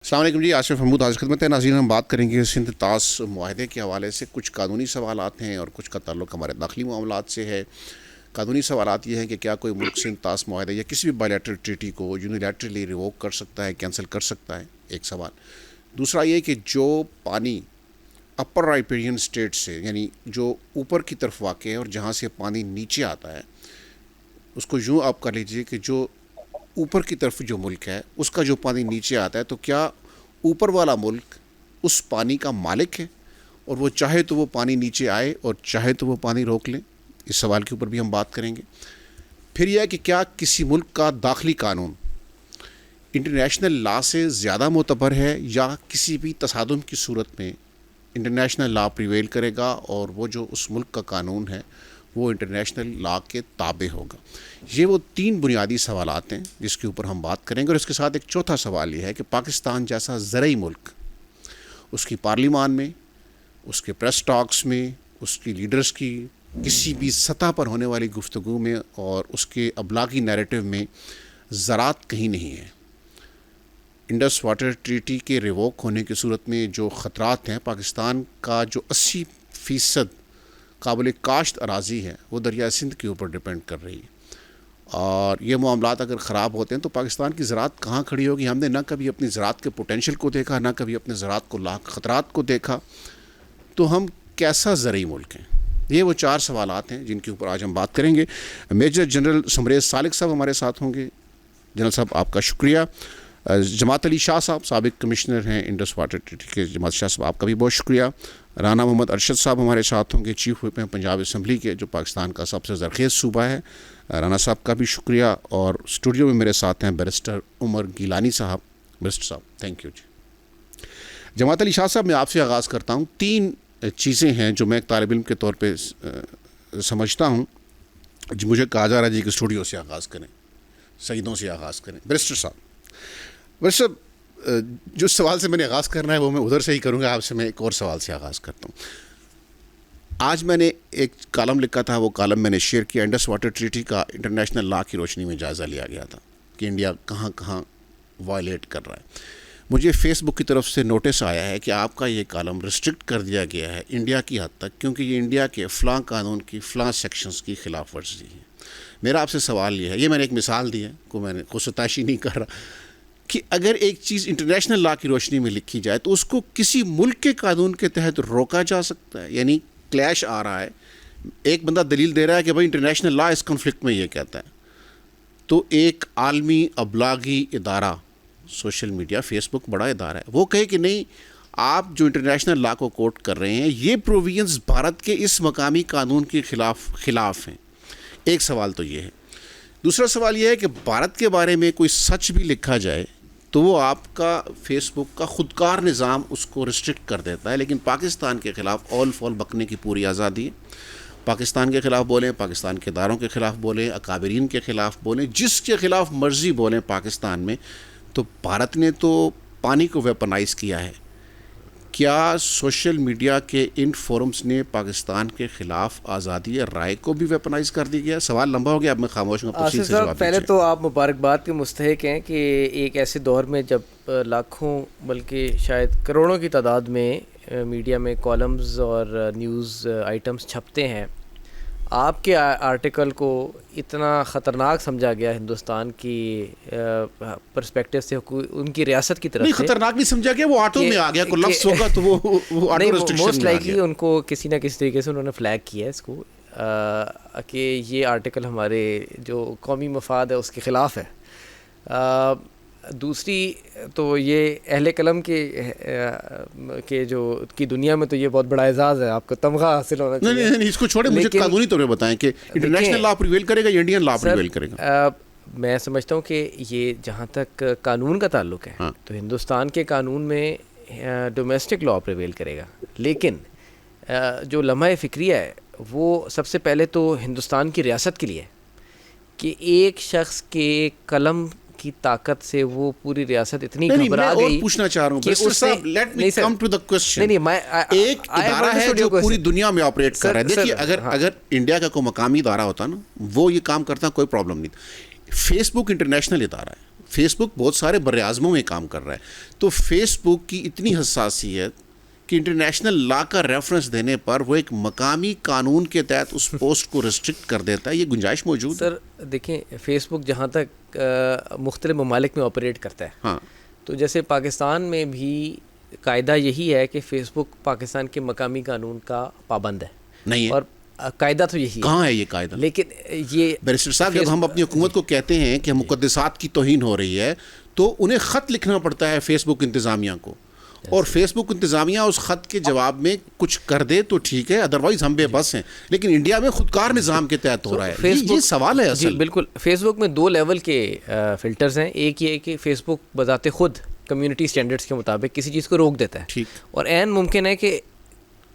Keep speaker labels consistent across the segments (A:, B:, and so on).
A: السلام علیکم جی، آصف محمود حاضر خدمت ہے. ناظرین، ہم بات کریں گے سندھ طاس معاہدے کے حوالے سے. کچھ قانونی سوالات ہیں اور کچھ کا تعلق ہمارے داخلی معاملات سے ہے. قانونی سوالات یہ ہیں کہ کیا کوئی ملک سندھ طاس معاہدے یا کسی بھی بائیلیٹرل ٹریٹی کو یونیلیٹرلی ریووک کر سکتا ہے، کینسل کر سکتا ہے، ایک سوال. دوسرا یہ کہ جو پانی اپر رائپیرین اسٹیٹ سے، یعنی جو اوپر کی طرف واقع ہے اور جہاں سے پانی نیچے آتا ہے، اس کو یوں آپ کر لیجئے کہ جو اوپر کی طرف جو ملک ہے اس کا جو پانی نیچے آتا ہے، تو کیا اوپر والا ملک اس پانی کا مالک ہے اور وہ چاہے تو وہ پانی نیچے آئے اور چاہے تو وہ پانی روک لیں؟ اس سوال کے اوپر بھی ہم بات کریں گے. پھر یہ ہے کہ کیا کسی ملک کا داخلی قانون انٹرنیشنل لا سے زیادہ معتبر ہے یا کسی بھی تصادم کی صورت میں انٹرنیشنل لا پریویل کرے گا اور وہ جو اس ملک کا قانون ہے وہ انٹرنیشنل لا کے تابع ہوگا. یہ وہ تین بنیادی سوالات ہیں جس کے اوپر ہم بات کریں گے. اور اس کے ساتھ ایک چوتھا سوال یہ ہے کہ پاکستان جیسا زرعی ملک، اس کی پارلیمان میں، اس کے پریس ٹاکس میں، اس کی لیڈرز کی کسی بھی سطح پر ہونے والی گفتگو میں اور اس کے ابلاغی نیریٹو میں زراعت کہیں نہیں ہے. انڈس واٹر ٹریٹی کے ریووک ہونے کی صورت میں جو خطرات ہیں، پاکستان کا جو 80% قابل کاشت اراضی ہے وہ دریائے سندھ کے اوپر ڈپینڈ کر رہی ہے. اور یہ معاملات اگر خراب ہوتے ہیں تو پاکستان کی زراعت کہاں کھڑی ہوگی؟ ہم نے نہ کبھی اپنی زراعت کے پوٹینشیل کو دیکھا، نہ کبھی اپنے زراعت کو لاحق خطرات کو دیکھا، تو ہم کیسا زرعی ملک ہیں؟ یہ وہ چار سوالات ہیں جن کے اوپر آج ہم بات کریں گے. میجر جنرل سمریز سالک صاحب ہمارے ساتھ ہوں گے. جنرل صاحب آپ کا شکریہ. جماعت علی شاہ صاحب سابق کمشنر ہیں انڈس واٹر ٹریٹی کے. جماعت شاہ صاحب آپ کا بھی بہت شکریہ. رانا محمد ارشد صاحب ہمارے ساتھ ہوں گے، چیف وپ ہیں پنجاب اسمبلی کے، جو پاکستان کا سب سے زرخیز صوبہ ہے. رانا صاحب کا بھی شکریہ. اور اسٹوڈیو میں میرے ساتھ ہیں بیرسٹر عمر گیلانی صاحب. بیرسٹر صاحب تھینک یو جی. جماعت علی شاہ صاحب، میں آپ سے آغاز کرتا ہوں. تین چیزیں ہیں جو میں ایک طالب علم کے طور پہ سمجھتا ہوں. مجھے کہا جا رہا ہے جی کہ اسٹوڈیو سے آغاز کریں، سعیدوں سے آغاز کریں. بیرسٹر صاحب، بیرسٹر جو سوال سے میں نے آغاز کرنا ہے وہ میں ادھر سے ہی کروں گا. آپ سے میں ایک اور سوال سے آغاز کرتا ہوں. آج میں نے ایک کالم لکھا تھا، وہ کالم میں نے شیئر کیا. انڈس واٹر ٹریٹی کا انٹرنیشنل لا کی روشنی میں جائزہ لیا گیا تھا کہ انڈیا کہاں کہاں وائلیٹ کر رہا ہے. مجھے فیس بک کی طرف سے نوٹس آیا ہے کہ آپ کا یہ کالم ریسٹرکٹ کر دیا گیا ہے انڈیا کی حد تک، کیونکہ یہ انڈیا کے فلاں قانون کی فلاں سیکشنز کی خلاف ورزی ہے. میرا آپ سے سوال یہ ہے، یہ میں نے ایک مثال دی ہے، میں نے خود ستائشی نہیں کر رہا، کہ اگر ایک چیز انٹرنیشنل لا کی روشنی میں لکھی جائے تو اس کو کسی ملک کے قانون کے تحت روکا جا سکتا ہے. یعنی کلیش آ رہا ہے، ایک بندہ دلیل دے رہا ہے کہ بھائی انٹرنیشنل لا اس کنفلکٹ میں یہ کہتا ہے، تو ایک عالمی ابلاغی ادارہ، سوشل میڈیا، فیس بک بڑا ادارہ ہے، وہ کہے کہ نہیں، آپ جو انٹرنیشنل لا کو کوٹ کر رہے ہیں یہ پروویژنز بھارت کے اس مقامی قانون کے خلاف ہیں. ایک سوال تو یہ ہے. دوسرا سوال یہ ہے کہ بھارت کے بارے میں کوئی سچ بھی لکھا جائے تو وہ آپ کا فیس بک کا خودکار نظام اس کو ریسٹرکٹ کر دیتا ہے، لیکن پاکستان کے خلاف اول فول بکنے کی پوری آزادی ہے. پاکستان کے خلاف بولیں، پاکستان کے اداروں کے خلاف بولیں، اکابرین کے خلاف بولیں، جس کے خلاف مرضی بولیں پاکستان میں. تو بھارت نے تو پانی کو ویپنائز کیا ہے. کیا سوشل میڈیا کے ان فورمز نے پاکستان کے خلاف آزادی رائے کو بھی ویپنائز کر دی گیا؟ سوال لمبا ہو گیا، اب میں خاموش ہوں.
B: آصف صاحب، پہلے تو آپ مبارکباد کے مستحق ہیں کہ ایک ایسے دور میں جب لاکھوں بلکہ شاید کروڑوں کی تعداد میں میڈیا میں کالمز اور نیوز آئٹمز چھپتے ہیں، آپ کے آرٹیکل کو اتنا خطرناک سمجھا گیا ہندوستان کی پرسپیکٹو سے، ان کی ریاست کی طرف سے.
A: نہیں، خطرناک نہیں سمجھا گیا، وہ آٹو میں آ گیا، کوئی لفظ ہوگا تو وہ آٹو ریسٹرکشن میں
B: موسٹ لائکلی ان کو کسی نہ کسی طریقے سے انہوں نے فلیگ کیا ہے اس کو کہ یہ آرٹیکل ہمارے جو قومی مفاد ہے اس کے خلاف ہے. دوسری تو یہ اہل قلم کے جو کی دنیا میں تو یہ بہت بڑا اعزاز ہے، آپ کو تمغہ حاصل ہونا چاہیے. نہیں،
A: اس کو چھوڑیں، مجھے قانونی طور پہ بتائیں کہ انٹرنیشنل لا پریویل کرے گا یا انڈین لا پریویل کرے گا؟
B: میں سمجھتا ہوں کہ یہ جہاں تک قانون کا تعلق ہے تو ہندوستان کے قانون میں ڈومیسٹک لا پریویل کرے گا، لیکن جو لمحہ فکریہ ہے وہ سب سے پہلے تو ہندوستان کی ریاست کے لیے کہ ایک شخص کے قلم کی طاقت سے وہ پوری ریاست اتنی گھبرا گئی.
A: میں پوچھنا چاہ رہا ہوں بیرسٹر صاحب، let me come to the question. ایک ادارہ ہے جو پوری دنیا میں آپریٹ کر رہا ہے. دیکھیے، اگر انڈیا کا کوئی مقامی ادارہ ہوتا نا، وہ یہ کام کرتا، کوئی پرابلم نہیں. فیس بک انٹرنیشنل ادارہ ہے، فیس بک بہت سارے بر اعظموں میں کام کر رہا ہے, تو فیس بک کی اتنی حساسیت کہ انٹرنیشنل لا کا ریفرنس دینے پر وہ ایک مقامی قانون کے تحت اس پوسٹ کو ریسٹرکٹ کر دیتا ہے, یہ گنجائش موجود ہے؟
B: سر دیکھیں, فیس بک جہاں تک مختلف ممالک میں آپریٹ کرتا ہے,
A: ہاں,
B: تو جیسے پاکستان میں بھی قاعدہ یہی ہے کہ فیس بک پاکستان کے مقامی قانون کا پابند ہے.
A: نہیں ہے,
B: اور قاعدہ تو یہی
A: کہاں ہے یہ قاعدہ؟
B: لیکن یہ
A: بیرسٹر صاحب, جب ہم اپنی حکومت کو کہتے ہیں کہ مقدسات کی توہین ہو رہی ہے تو انہیں خط لکھنا پڑتا ہے فیس بک انتظامیہ کو, اور فیس بک انتظامیہ اس خط کے جواب میں کچھ کر دے تو ٹھیک ہے, ادروائز ہم بے بس ہیں. لیکن انڈیا میں خودکار نظام کے تحت ہو رہا ہے, یہ سوال ہے اصل.
B: جی بالکل, فیس بک میں 2 لیول کے فلٹرز ہیں. ایک یہ کہ فیس بک بذات خود کمیونٹی سٹینڈرڈز کے مطابق کسی چیز کو روک دیتا ہے,
A: ٹھیک,
B: اور عین ممکن ہے کہ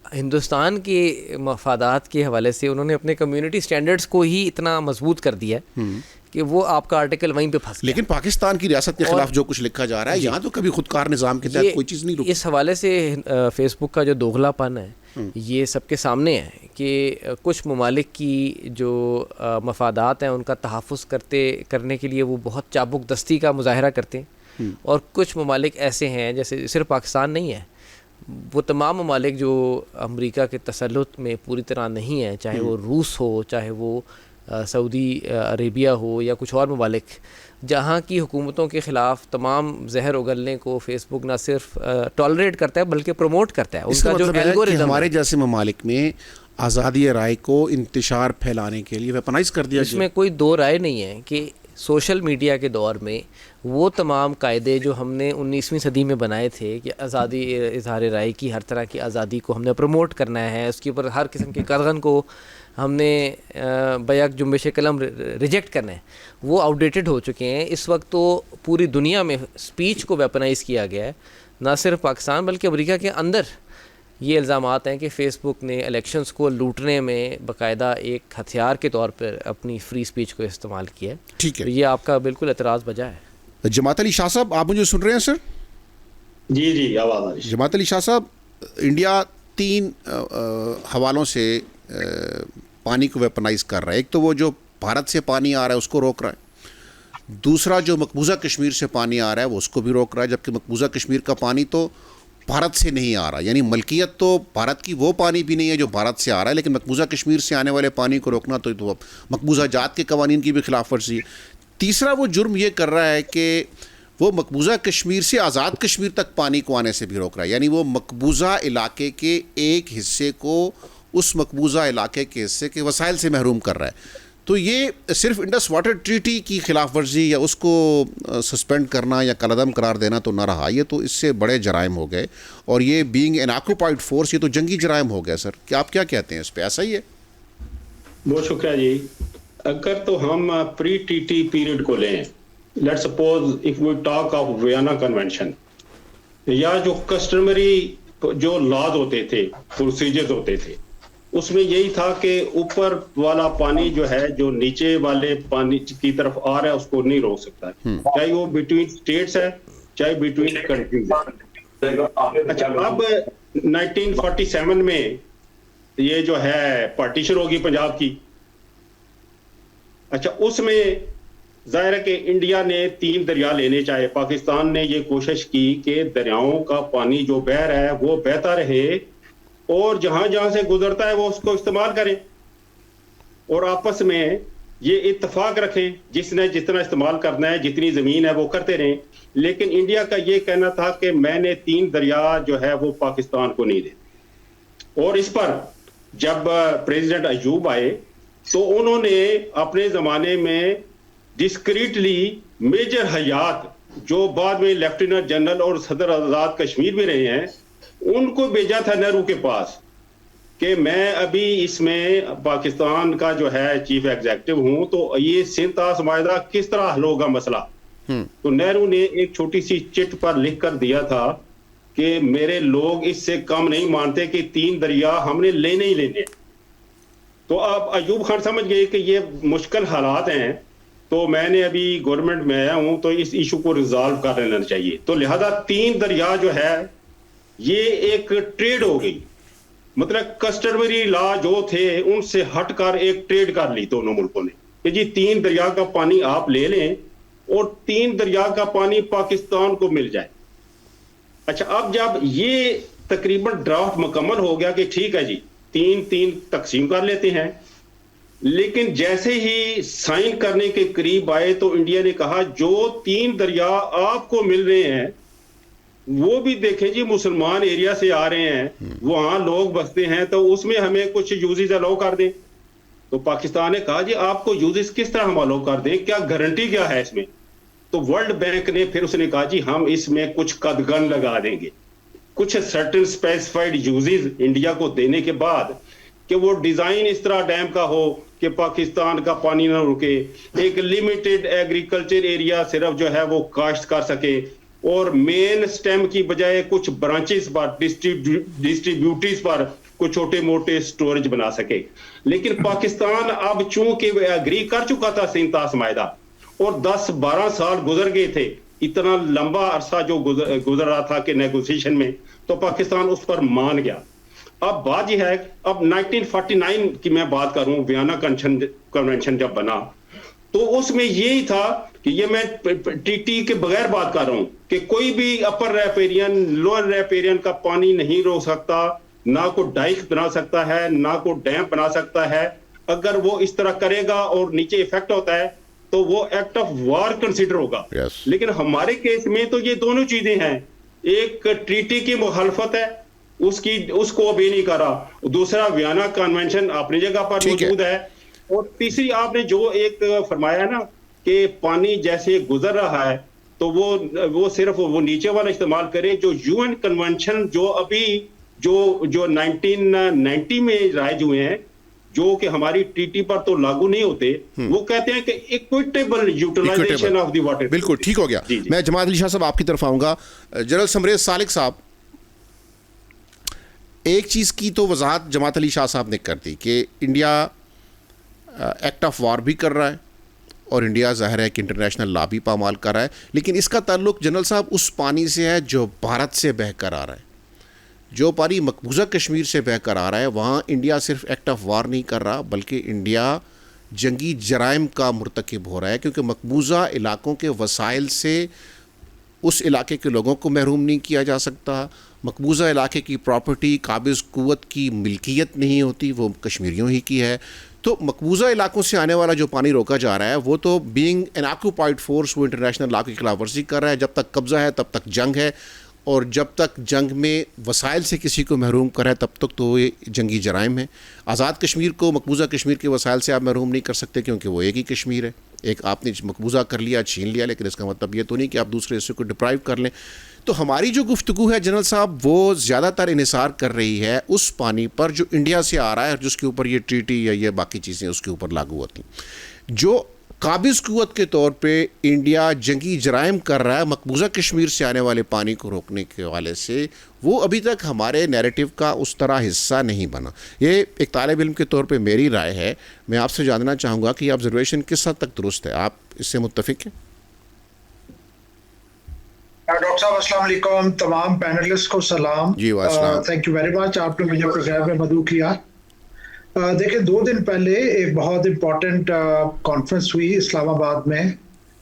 B: ہندوستان کے مفادات کے حوالے سے انہوں نے اپنے کمیونٹی سٹینڈرڈز کو ہی اتنا مضبوط کر دیا ہے کہ وہ آپ کا آرٹیکل وہیں پہ پھنس گیا.
A: لیکن پاکستان کی ریاست کے خلاف جو کچھ لکھا جا رہا ہے, یہاں تو کبھی خودکار نظام کے تحت کوئی چیز نہیں رکی.
B: اس حوالے سے فیس بک کا جو دوغلا پن ہے یہ سب کے سامنے ہے کہ کچھ ممالک کی جو مفادات ہیں ان کا تحفظ کرنے کے لیے وہ بہت چابک دستی کا مظاہرہ کرتے ہیں, اور کچھ ممالک ایسے ہیں, جیسے صرف پاکستان نہیں ہے, وہ تمام ممالک جو امریکہ کے تسلط میں پوری طرح نہیں ہیں, چاہے وہ روس ہو, چاہے وہ سعودی عربیہ ہو یا کچھ اور ممالک, جہاں کی حکومتوں کے خلاف تمام زہر اگلنے کو فیس بک نہ صرف ٹالریٹ کرتا ہے بلکہ پروموٹ کرتا ہے.
A: اس کا مطلب ہے کہ ہمارے جیسے ممالک میں آزادی رائے کو انتشار پھیلانے کے لیے ویپنائز کر دیا.
B: اس میں کوئی 2 رائے نہیں ہے کہ سوشل میڈیا کے دور میں وہ تمام قاعدے جو ہم نے 19ویں صدی میں بنائے تھے کہ آزادی اظہار رائے کی, ہر طرح کی آزادی کو ہم نے پروموٹ کرنا ہے, اس کے اوپر ہر قسم کے قدغن کو ہم نے بیک جنبش قلم ریجیکٹ کرنا ہے, وہ آؤٹ ڈیٹڈ ہو چکے ہیں. اس وقت تو پوری دنیا میں اسپیچ کو ویپنائز کیا گیا ہے, نہ صرف پاکستان بلکہ امریکہ کے اندر یہ الزامات ہیں کہ فیس بک نے الیکشنز کو لوٹنے میں باقاعدہ ایک ہتھیار کے طور پر اپنی فری اسپیچ کو استعمال کیا ہے.
A: ٹھیک ہے,
B: یہ آپ کا بالکل اعتراض بجا ہے.
A: جماعت علی شاہ صاحب, آپ مجھے سن رہے ہیں سر؟
C: جی جی, آواز آ رہی ہے.
A: جماعت علی شاہ صاحب, انڈیا 3 حوالوں سے پانی کو ویپنائز کر رہا ہے. ایک تو وہ جو بھارت سے پانی آ رہا ہے اس کو روک رہا ہے, دوسرا جو مقبوضہ کشمیر سے پانی آ رہا ہے وہ اس کو بھی روک رہا ہے, جبکہ مقبوضہ کشمیر کا پانی تو بھارت سے نہیں آ رہا, یعنی ملکیت تو بھارت کی وہ پانی بھی نہیں ہے جو بھارت سے آ رہا ہے, لیکن مقبوضہ کشمیر سے آنے والے پانی کو روکنا تو مقبوضہ جات کے قوانین کی بھی خلاف ورزی ہے. تیسرا وہ جرم یہ کر رہا ہے کہ وہ مقبوضہ کشمیر سے آزاد کشمیر تک پانی کو آنے سے بھی روک رہا ہے, یعنی وہ مقبوضہ علاقے کے ایک حصے کو اس مقبوضہ علاقے کے حصے کے وسائل سے محروم کر رہا ہے. تو یہ صرف انڈس واٹر ٹریٹی کی خلاف ورزی یا اس کو سسپینڈ کرنا یا کالعدم قرار دینا تو نہ رہا, یہ تو اس سے بڑے جرائم ہو گئے, اور یہ بینگ این آکوپائڈ فورس, یہ تو جنگی جرائم ہو گئے. سر کیا آپ کیا کہتے ہیں اس پہ, ایسا ہی ہے؟
C: بہت شکریہ جی. اگر تو ہم پری ٹی ٹی پیریڈ کو لیں, let suppose if we talk of Vienna convention, یا جو کسٹمری جو لاز ہوتے تھے, پروسیجرز ہوتے تھے, اس میں یہی تھا کہ اوپر والا پانی جو ہے جو نیچے والے پانی کی طرف آ رہا ہے اس کو نہیں روک سکتا, چاہے وہ بٹوین اسٹیٹس ہے چاہے بٹوین کنٹریز ہے. اچھا, اب 1947 میں یہ جو ہے پارٹیشن ہوگی پنجاب کی. اچھا, اس میں ظاہر ہے کہ انڈیا نے 3 دریا لینے چاہے, پاکستان نے یہ کوشش کی کہ دریاؤں کا پانی جو بہہ رہا ہے وہ بہتا رہے اور جہاں جہاں سے گزرتا ہے وہ اس کو استعمال کریں, اور آپس میں یہ اتفاق رکھیں جس نے جتنا استعمال کرنا ہے, جتنی زمین ہے وہ کرتے رہیں. لیکن انڈیا کا یہ کہنا تھا کہ میں نے 3 دریا جو ہے وہ پاکستان کو نہیں دے. اور اس پر جب پریزیڈنٹ ایوب آئے تو انہوں نے اپنے زمانے میں ڈسکریٹلی میجر حیات جو بعد میں لیفٹیننٹ جنرل اور صدر آزاد کشمیر بھی رہے ہیں, ان کو بھیجا تھا نہرو کے پاس کہ میں ابھی اس میں پاکستان کا جو ہے چیف ایگزیکٹو ہوں, تو یہ سندھ طاس معاہدہ کس طرح حل ہوگا مسئلہ. تو نہرو نے ایک چھوٹی سی چٹ پر لکھ کر دیا تھا کہ میرے لوگ اس سے کم نہیں مانتے کہ 3 دریا ہم نے لینے ہی لینے. تو اب ایوب خان سمجھ گئے کہ یہ مشکل حالات ہیں, تو میں نے ابھی گورنمنٹ میں آیا ہوں تو اس ایشو کو ریزالو کر لینا چاہیے. تو لہذا 3 دریا جو ہے یہ ایک ٹریڈ ہو گئی, مطلب کسٹمری لا جو تھے ان سے ہٹ کر ایک ٹریڈ کر لی دونوں ملکوں نے کہ جی 3 دریا کا پانی آپ لے لیں اور 3 دریا کا پانی پاکستان کو مل جائے. اچھا اب جب یہ تقریباً ڈرافٹ مکمل ہو گیا کہ ٹھیک ہے جی 3 تقسیم کر لیتے ہیں, لیکن جیسے ہی سائن کرنے کے قریب آئے تو انڈیا نے کہا جو 3 دریا آپ کو مل رہے ہیں وہ بھی دیکھیں جی مسلمان ایریا سے آ رہے ہیں, وہاں لوگ بستے ہیں, تو اس میں ہمیں کچھ یوزز الاؤ کر دیں. تو پاکستان نے کہا جی آپ کو یوزز کس طرح ہم الاؤ کر دیں, کیا گارنٹی کیا ہے اس میں؟ تو ورلڈ بینک نے پھر اس نے کہا جی ہم اس میں کچھ قدغن لگا دیں گے, کچھ سرٹن اسپیسیفائڈ یوزز انڈیا کو دینے کے بعد کہ وہ ڈیزائن اس طرح ڈیم کا ہو کہ پاکستان کا پانی نہ رکے, ایک لیمیٹڈ ایگریکلچر ایریا صرف جو ہے وہ کاشت کر سکے, اور مین سٹیم کی بجائے کچھ برانچز پر ڈسٹریبیوٹیز پر کچھ چھوٹے موٹے سٹوریج بنا سکے. لیکن پاکستان اب چونکہ ایگری کر چکا تھا سینتاس معاہدہ اور 10-12 سال گزر گئے تھے, اتنا لمبا عرصہ جو گزر رہا تھا کہ نیگوسیشن میں, تو پاکستان اس پر مان گیا. اب بات یہ ہے, اب 1949 کی میں بات کروں, ویانا کنونشن جب بنا تو اس میں یہی تھا کہ یہ میں ٹی ٹی کے بغیر بات کر رہا ہوں کہ کوئی بھی اپر ریپیرین لوئر ریپیرین کا پانی نہیں روک سکتا, نہ کو ڈائک بنا سکتا ہے, نہ کو ڈیم بنا سکتا ہے. اگر وہ اس طرح کرے گا اور نیچے ایفیکٹ ہوتا ہے تو وہ ایکٹ آف وار کنسیڈر ہوگا. لیکن ہمارے کیس میں تو یہ دونوں چیزیں ہیں, ایک ٹریٹی کی مخالفت ہے, اس کو ابھی نہیں کرا, دوسرا ویانا کنونشن اپنی جگہ پر موجود ہے, اور تیسری آپ نے جو ایک فرمایا نا کہ پانی جیسے گزر رہا ہے تو وہ صرف وہ نیچے والا استعمال کرے. جو یو این کنونشن جو ابھی جو 1990 میں رائج ہوئے ہیں, جو کہ ہماری ٹی ٹی پر تو لاگو نہیں ہوتے, وہ کہتے ہیں کہ equitable utilization of the water.
A: بالکل ٹھیک ہو گیا. میں جماعت علی شاہ صاحب آپ کی طرف آؤں گا. جنرل سمریز سالک صاحب, ایک چیز کی تو وضاحت جماعت علی شاہ صاحب نے کر دی کہ انڈیا ایکٹ آف وار بھی کر رہا ہے اور انڈیا ظاہر ہے کہ انٹرنیشنل لا بھی پامال کر رہا ہے, لیکن اس کا تعلق جنرل صاحب اس پانی سے ہے جو بھارت سے بہہ کر آ رہا ہے. جو پانی مقبوضہ کشمیر سے بہہ کر آ رہا ہے وہاں انڈیا صرف ایکٹ آف وار نہیں کر رہا, بلکہ انڈیا جنگی جرائم کا مرتکب ہو رہا ہے, کیونکہ مقبوضہ علاقوں کے وسائل سے اس علاقے کے لوگوں کو محروم نہیں کیا جا سکتا. مقبوضہ علاقے کی پراپرٹی قابض قوت کی ملکیت نہیں ہوتی, وہ کشمیریوں ہی کی ہے. تو مقبوضہ علاقوں سے آنے والا جو پانی روکا جا رہا ہے وہ تو بینگ این آکوپائڈ فورس وہ انٹرنیشنل لا کی خلاف ورزی کر رہا ہے. جب تک قبضہ ہے تب تک جنگ ہے, اور جب تک جنگ میں وسائل سے کسی کو محروم کرا ہے تب تک تو یہ جنگی جرائم ہے. آزاد کشمیر کو مقبوضہ کشمیر کے وسائل سے آپ محروم نہیں کر سکتے کیونکہ وہ ایک ہی کشمیر ہے. ایک آپ نے مقبوضہ کر لیا, چھین لیا, لیکن اس کا مطلب یہ تو نہیں کہ آپ دوسرے حصے کو ڈپرائیو کر لیں. تو ہماری جو گفتگو ہے جنرل صاحب وہ زیادہ تر انحصار کر رہی ہے اس پانی پر جو انڈیا سے آ رہا ہے, جس کے اوپر یہ ٹریٹی یا یہ باقی چیزیں اس کے اوپر لاگو ہوتی ہیں. جو قابض قوت کے طور پہ انڈیا جنگی جرائم کر رہا ہے مقبوضہ کشمیر سے آنے والے پانی کو روکنے کے حوالے سے, وہ ابھی تک ہمارے نیریٹو کا اس طرح حصہ نہیں بنا. یہ ایک طالب علم کے طور پہ میری رائے ہے. میں آپ سے جاننا چاہوں گا کہ یہ آبزرویشن کس حد تک درست ہے, آپ اس سے متفق ہیں؟
D: ڈاکٹر صاحب السلام علیکم, تمام پینلسٹ کو سلام.
A: جی والسلام.
D: تھینک یو ویری مچ, آپ نے مجھے پروگرام میں مدعو کیا. دیکھیں 2 دن پہلے ایک بہت امپورٹنٹ کانفرنس ہوئی اسلام آباد میں,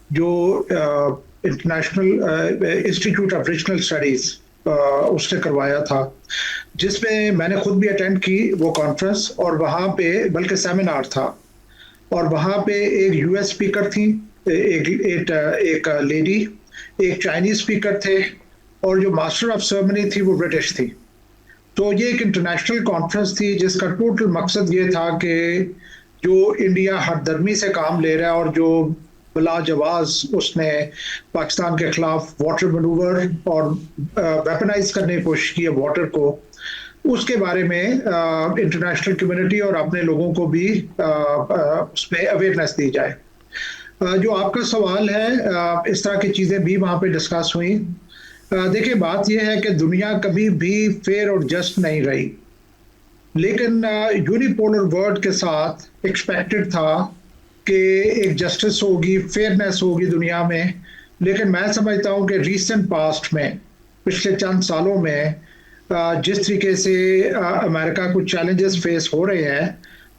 D: جو international institute of regional studies اس نے کروایا تھا, جس میں نے خود بھی اٹینڈ کی وہ کانفرنس, اور وہاں پہ بلکہ سیمینار تھا, اور وہاں پہ ایک یو ایس اسپیکر تھی, ایک لیڈی, ایک چائنیز اسپیکر تھے, اور جو ماسٹر آف سرمنی تھی وہ برٹش تھی. تو یہ ایک انٹرنیشنل کانفرنس تھی جس کا ٹوٹل مقصد یہ تھا کہ جو انڈیا ہر درمی سے کام لے رہا ہے اور جو بلا جواز اس نے پاکستان کے خلاف واٹر مینوور اور ویپنائز کرنے کی کوشش کی ہے واٹر کو, اس کے بارے میں انٹرنیشنل کمیونٹی اور اپنے لوگوں کو بھی اس میں اویئرنیس دی جائے. جو آپ کا سوال ہے, اس طرح کی چیزیں بھی وہاں پہ ڈسکس ہوئیں. دیکھیں بات یہ ہے کہ دنیا کبھی بھی فیئر اور جسٹ نہیں رہی, لیکن یونیپولر ورلڈ کے ساتھ ایکسپیکٹڈ تھا کہ ایک جسٹس ہوگی, فیئرنیس ہوگی دنیا میں. لیکن میں سمجھتا ہوں کہ ریسنٹ پاسٹ میں, پچھلے چند سالوں میں, جس طریقے سے امریکہ کو چیلنجز فیس ہو رہے ہیں,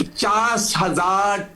E: 50,000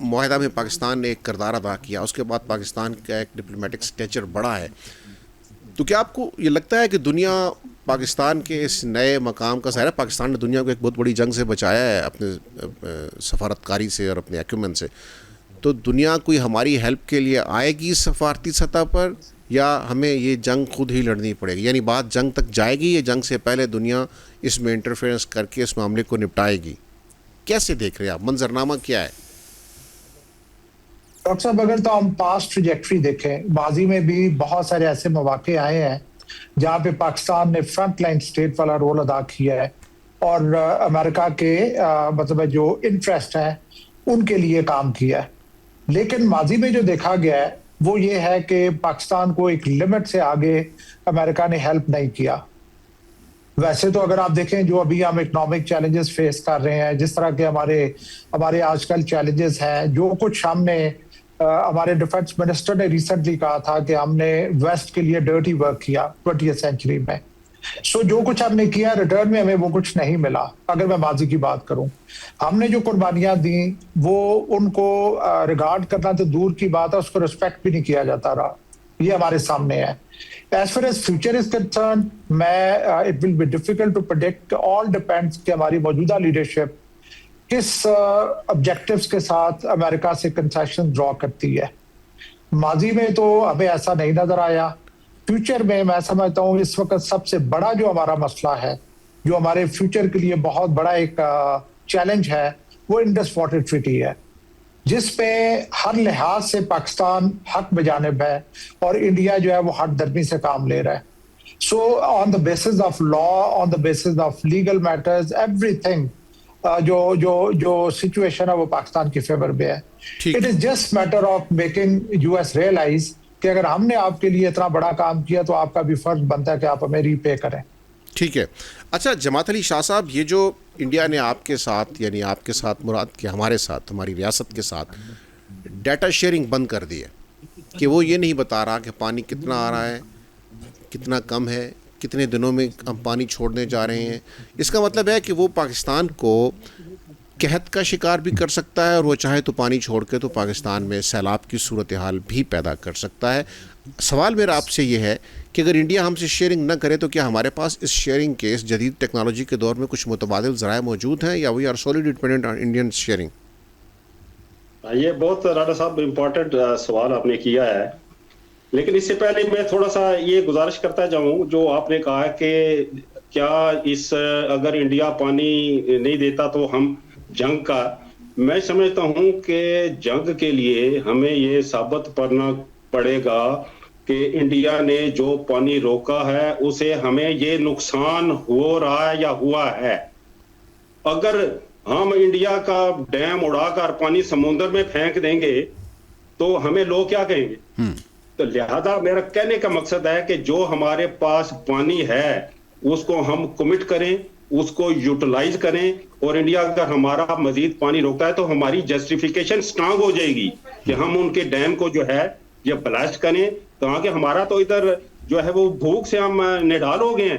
A: معاہدہ میں پاکستان نے ایک کردار ادا کیا, اس کے بعد پاکستان کا ایک ڈپلومیٹک اسٹیچر بڑھا ہے, تو کیا آپ کو یہ لگتا ہے کہ دنیا پاکستان کے اس نئے مقام کا, ظاہر ہے پاکستان نے دنیا کو ایک بہت بڑی جنگ سے بچایا ہے اپنے سفارتکاری سے اور اپنے ایکومن سے, تو دنیا کوئی ہماری ہیلپ کے لیے آئے گی سفارتی سطح پر, یا ہمیں یہ جنگ خود ہی لڑنی پڑے گی؟ یعنی بات جنگ تک جائے گی یا جنگ سے پہلے دنیا اس میں انٹرفیئرنس کر کے اس معاملے کو نپٹائے گی؟ کیسے دیکھ رہے ہیں آپ, منظرنامہ کیا ہے؟
D: ڈاکٹر صاحب اگر تو ہم پاسٹ ٹریجیکٹری دیکھیں, ماضی میں بھی بہت سارے ایسے مواقع آئے ہیں جہاں پہ پاکستان نے فرنٹ لائن اسٹیٹ والا رول ادا کیا ہے اور امریکہ کے مطلب جو انٹرسٹ ہے ان کے لیے کام کیا ہے. لیکن ماضی میں جو دیکھا گیا ہے وہ یہ ہے کہ پاکستان کو ایک لمٹ سے آگے امریکہ نے ہیلپ نہیں کیا. ویسے تو اگر آپ دیکھیں جو ابھی ہم اکنامک چیلنجز فیس کر رہے ہیں, جس طرح کے ہمارے آج کل چیلنجز ہیں, جو کچھ ہم نے ہمارے ڈیفنس منسٹر نے ریسنٹلی کہا تھا کہ ہم نے ویسٹ کے لیے ڈرٹی ورک کیا 20th سینچری میں, سو جو کچھ ہم نے کیا ریٹرن میں ہمیں وہ کچھ نہیں ملا. اگر میں ماضی کی بات کروں, ہم نے جو قربانیاں دیں وہ ان کو ریگارڈ کرنا تو دور کی بات ہے, اس کو ریسپیکٹ بھی نہیں کیا جاتا رہا. یہ ہمارے سامنے ہے. As far as future is concerned, it will be difficult to predict. All depends کہ ہماری موجودہ لیڈرشپ کس آبجیکٹیوز کے ساتھ امریکہ سے کنسیشن ڈرا کرتی ہے. ماضی میں تو ہمیں ایسا نہیں نظر آیا. فیوچر میں میں سمجھتا ہوں اس وقت سب سے بڑا جو ہمارا مسئلہ ہے, جو ہمارے فیوچر کے لیے بہت بڑا ایک چیلنج ہے, وہ انڈس واٹر ٹریٹی ہے, جس پہ ہر لحاظ سے پاکستان حق بجانب ہے اور انڈیا جو ہے وہ ہر درمی سے کام لے رہا ہے. So on the basis of law, on the basis of legal matters, everything جو سچویشن ہے وہ پاکستان کی فیور میں ہے. It is just matter of making U S realise کہ اگر ہم نے آپ کے لیے اتنا بڑا کام کیا تو آپ کا بھی فرض بنتا ہے کہ آپ ہمیں ری پے کریں.
A: ٹھیک ہے. اچھا جماعت علی شاہ صاحب, یہ جو انڈیا نے آپ کے ساتھ, یعنی آپ کے ساتھ مراد کہ ہمارے ساتھ, ہماری ریاست کے ساتھ ڈیٹا شیئرنگ بند کر دی ہے کہ وہ یہ نہیں بتا رہا کہ پانی کتنا آ رہا ہے, کتنا کم ہے, کتنے دنوں میں ہم پانی چھوڑنے جا رہے ہیں. اس کا مطلب ہے کہ وہ پاکستان کو قحط کا شکار بھی کر سکتا ہے, اور وہ چاہے تو پانی چھوڑ کے تو پاکستان میں سیلاب کی صورتحال بھی پیدا کر سکتا ہے. سوال میرا آپ سے یہ ہے کہ اگر انڈیا ہم سے شیئرنگ نہ کرے تو کیا ہمارے پاس اس شیئرنگ کے, اس جدید ٹیکنالوجی کے دور میں کچھ متبادل ذرائع موجود ہیں, یا وی آر سولی ڈیپینڈنٹ آن انڈین شیئرنگ؟
C: یہ بہت رانا صاحب امپورٹنٹ سوال آپ نے کیا ہے, لیکن اس سے پہلے میں تھوڑا سا یہ گزارش کرتا جاؤں جو آپ نے کہا کہ کیا اگر انڈیا پانی نہیں دیتا تو ہم جنگ کا, میں سمجھتا ہوں کہ جنگ کے لیے ہمیں یہ ثابت کرنا پڑے گا کہ انڈیا نے جو پانی روکا ہے اسے ہمیں یہ نقصان ہو رہا ہے یا ہوا ہے. اگر ہم انڈیا کا ڈیم اڑا کر پانی سمندر میں پھینک دیں گے تو ہمیں لوگ کیا کہیں گے؟ تو لہذا میرا کہنے کا مقصد ہے کہ جو ہمارے پاس پانی ہے اس کو ہم کمٹ کریں, اس کو یوٹیلائز کریں, اور انڈیا اگر ہمارا مزید پانی روکتا ہے تو ہماری جسٹیفیکیشن سٹرانگ ہو جائے گی کہ ہم ان کے ڈیم کو جو ہے یہ بلاسٹ کریں. کہ ہمارا تو ادھر جو ہے وہ بھوک سے ہم نڈال ہو گئے ہیں,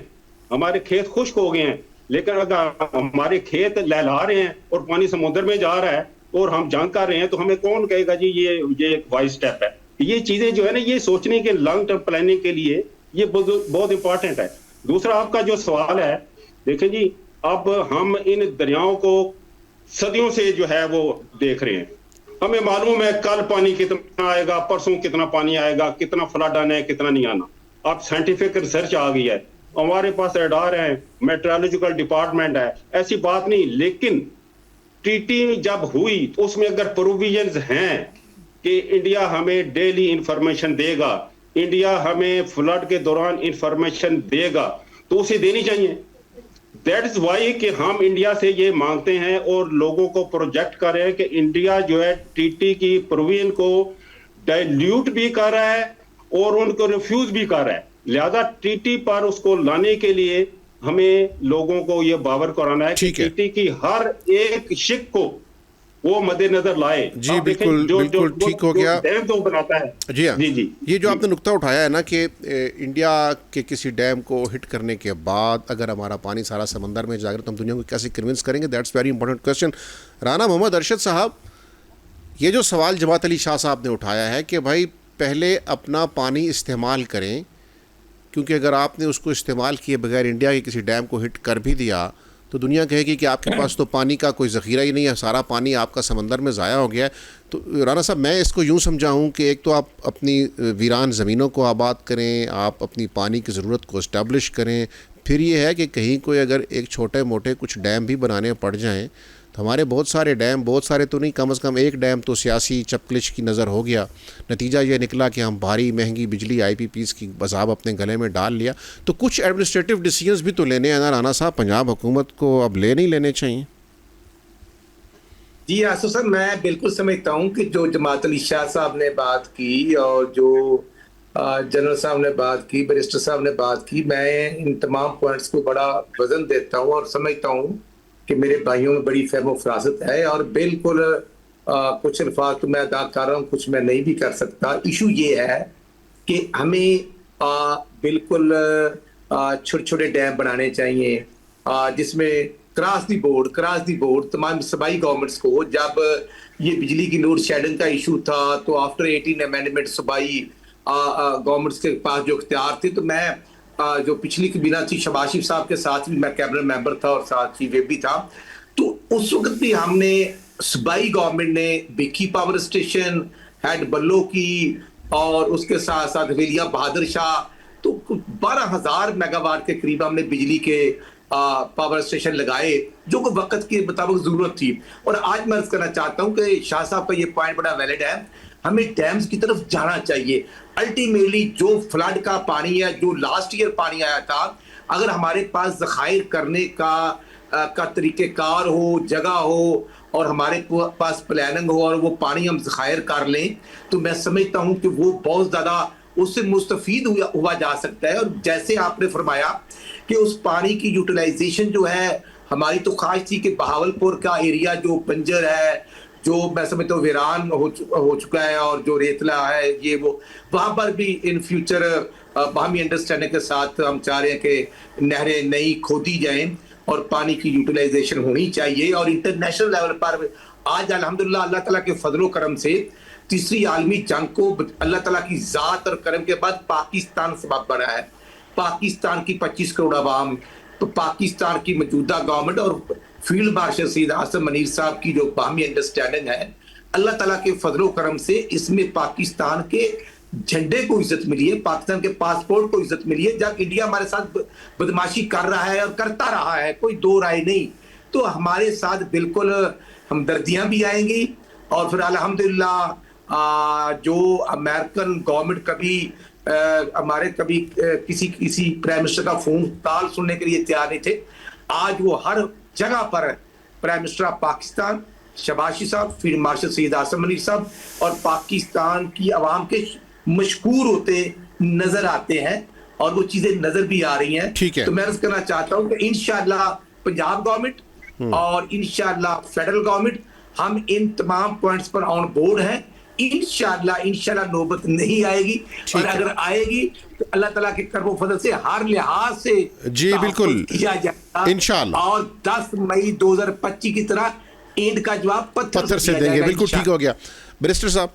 C: ہمارے کھیت خشک ہو گئے ہیں, لیکن اگر ہمارے کھیت لہلا رہے ہیں اور پانی سمندر میں جا رہا ہے اور ہم جنگ کر رہے ہیں تو ہمیں کون کہے گا جی یہ ایک وائز سٹیپ ہے. یہ چیزیں جو ہے نا, یہ سوچنے کے لانگ ٹرم پلاننگ کے لیے یہ بہت امپورٹنٹ ہے. دوسرا آپ کا جو سوال ہے, دیکھیں جی اب ہم ان دریاؤں کو صدیوں سے جو ہے وہ دیکھ رہے ہیں, ہمیں معلوم ہے کل پانی کتنا آئے گا, پرسوں کتنا پانی آئے گا, کتنا فلڈ آنا ہے, کتنا نہیں آنا. اب سائنٹیفک ریسرچ آ گئی ہے, ہمارے پاس ریڈار ہے, میٹرولوجیکل ڈپارٹمنٹ ہے, ایسی بات نہیں. لیکن ٹریٹی جب ہوئی تو اس میں اگر پروویژنز ہیں کہ انڈیا ہمیں ڈیلی انفارمیشن دے گا, انڈیا ہمیں فلڈ کے دوران انفارمیشن دے گا, تو اسے دینی چاہیے. دیٹ از وائی کہ ہم انڈیا سے یہ مانگتے ہیں اور لوگوں کو پروجیکٹ کر رہے ہیں کہ انڈیا جو ہے ٹی ٹی کی پروویژن کو ڈائلیوٹ بھی کر رہا ہے اور ان کو ریفیوز بھی کر رہا ہے. لہذا ٹی ٹی پر اس کو لانے کے لیے ہمیں لوگوں کو یہ باور کرانا ہے کہ ٹی ٹی کی ہر ایک شک کو وہ مد نظر لائے.
A: جی بالکل ٹھیک ہو گیا.
C: بناتا ہے
A: جی ہاں, یہ جو آپ نے نقطہ اٹھایا ہے نا کہ انڈیا کے کسی ڈیم کو ہٹ کرنے کے بعد اگر ہمارا پانی سارا سمندر میں جا کر تو ہم دنیا کو کیسے کنونس کریں گے, that's very important question. Rana Muhammad Arshad صاحب, یہ جو سوال جماعت علی شاہ صاحب نے اٹھایا ہے کہ بھائی پہلے اپنا پانی استعمال کریں، کیونکہ اگر آپ نے اس کو استعمال کیے بغیر انڈیا کے کسی ڈیم کو ہٹ کر بھی دیا تو دنیا کہے گی کہ آپ کے پاس تو پانی کا کوئی ذخیرہ ہی نہیں ہے، سارا پانی آپ کا سمندر میں ضائع ہو گیا ہے۔ تو رانا صاحب میں اس کو یوں سمجھا ہوں کہ ایک تو آپ اپنی ویران زمینوں کو آباد کریں، آپ اپنی پانی کی ضرورت کو اسٹیبلش کریں، پھر یہ ہے کہ کہیں کوئی اگر ایک چھوٹے موٹے کچھ ڈیم بھی بنانے پڑ جائیں تو ہمارے بہت سارے ڈیم، بہت سارے تو نہیں، کم از کم ایک ڈیم تو سیاسی چپکلش کی نظر ہو گیا، نتیجہ یہ نکلا کہ ہم بھاری مہنگی بجلی آئی پی پیز کی بذاب اپنے گلے میں ڈال لیا۔ تو کچھ ایڈمنسٹریٹو ڈیسیجنز بھی تو لینے ہیں نا رانا صاحب، پنجاب حکومت کو اب لے نہیں لینے چاہیے؟
E: جی آصف صاحب، میں بالکل سمجھتا ہوں کہ جو جماعت علی شاہ صاحب نے بات کی اور جو جنرل صاحب نے بات کی، بیرسٹر صاحب نے بات کی، میں ان تمام پوائنٹس کو بڑا وزن دیتا ہوں اور سمجھتا ہوں کہ میرے بھائیوں میں بڑی فہم و فراست ہے، اور بالکل کچھ الفاظ تو میں ادا کر رہا ہوں، کچھ میں نہیں بھی کر سکتا۔ ایشو یہ ہے کہ ہمیں بالکل چھوٹے چھوٹے ڈیم بنانے چاہیے جس میں کراس دی بورڈ تمام صوبائی گورنمنٹس کو، جب یہ بجلی کی لوڈ شیڈنگ کا ایشو تھا تو آفٹر 18 امینڈمنٹ صوبائی گورنمنٹس کے پاس جو اختیار تھے، تو میں جو پچھلی کابینہ تھی شہباز شریف صاحب کے ساتھ بھی میں کیبنٹ ممبر تھا اور ساتھ چیف ویپ بھی تھا، تو اس وقت بھی ہم نے صوبائی گورنمنٹ نے بھیکھی پاور اسٹیشن، ہیڈ بلو کی، اور اس کے ساتھ ساتھ ویلیا بہادر شاہ، تو 12,000 میگا واٹ کے قریب ہم نے بجلی کے پاور اسٹیشن لگائے جو کہ وقت کے مطابق ضرورت تھی۔ اور آج میں عرض کرنا چاہتا ہوں کہ شاہ صاحب کا یہ پوائنٹ بڑا ویلڈ ہے، ہمیں ڈیمز کی طرف جانا چاہیے۔ الٹیمیٹلی جو فلڈ کا پانی ہے، جو لاسٹ ایئر پانی آیا تھا، اگر ہمارے پاس ذخائر کرنے کا طریقہ کار ہو، جگہ ہو، اور ہمارے پاس پلاننگ ہو اور وہ پانی ہم ذخائر کر لیں، تو میں سمجھتا ہوں کہ وہ بہت زیادہ اس سے مستفید ہوا جا سکتا ہے۔ اور جیسے آپ نے فرمایا کہ اس پانی کی یوٹیلائزیشن جو ہے، ہماری تو خواہش تھی کہ بہاول پور کا ایریا جو بنجر ہے، جو میں سمجھتا ہوں ویران ہو چکا ہے، اور جو ریتلا ہے، یہ وہ وہاں پر بھی ان فیوچر باہمی انڈرسٹینڈنگ کے ساتھ ہم چاہ رہے ہیں کہ نہریں نئی کھودی جائیں اور پانی کی یوٹیلائزیشن ہونی چاہیے۔ اور انٹرنیشنل لیول پر آج الحمدللہ اللہ تعالیٰ کے فضل و کرم سے تیسری عالمی جنگ کو اللہ تعالیٰ کی ذات اور کرم کے بعد پاکستان سبب بنا ہے۔ پاکستان کی 25 کروڑ عوام، تو پاکستان کی موجودہ گورنمنٹ اور فیلڈ مارشل سید عاصم منیر صاحب کی جو باہمی انڈرسٹینڈنگ ہے، اللہ تعالیٰ کے فضل و کرم سے اس میں پاکستان کے جھنڈے کو عزت ملی ہے، پاکستان کے پاسپورٹ کو عزت ملی ہے۔ جب انڈیا ہمارے ساتھ بدماشی کر رہا ہے اور کرتا رہا ہے، کوئی دو رائے نہیں، تو ہمارے ساتھ بالکل ہمدردیاں بھی آئیں گی۔ اور پھر الحمدللہ جو امریکن گورنمنٹ کبھی ہمارے کبھی کسی پرائم منسٹر کا فون کال سننے کے لیے تیار نہیں تھے، آج وہ ہر جگہ پر prime minister of Pakistan Shehbaz Sharif صاحب، فیلڈ مارشل سید عاصم منیر صاحب اور پاکستان کی عوام کے مشکور ہوتے نظر آتے ہیں، اور وہ چیزیں نظر بھی آ رہی ہیں۔ تو میں عرض کرنا چاہتا ہوں کہ انشاءاللہ پنجاب گورنمنٹ اور انشاءاللہ فیڈرل گورنمنٹ ہم ان تمام پوائنٹس پر آن بورڈ ہیں۔ انشاءاللہ نوبت نہیں آئے گی، اور اگر آئے گی تو اللہ تعالیٰ کے کرم و فضل سے ہر لحاظ سے
A: جی بالکل
E: کیا جائے گا،
A: انشاءاللہ، اور
E: 10 مئی 2025 کی طرح اینڈ کا جواب پتھر
A: سے دیں گے۔ بالکل ٹھیک ہو گیا۔ بیرسٹر صاحب،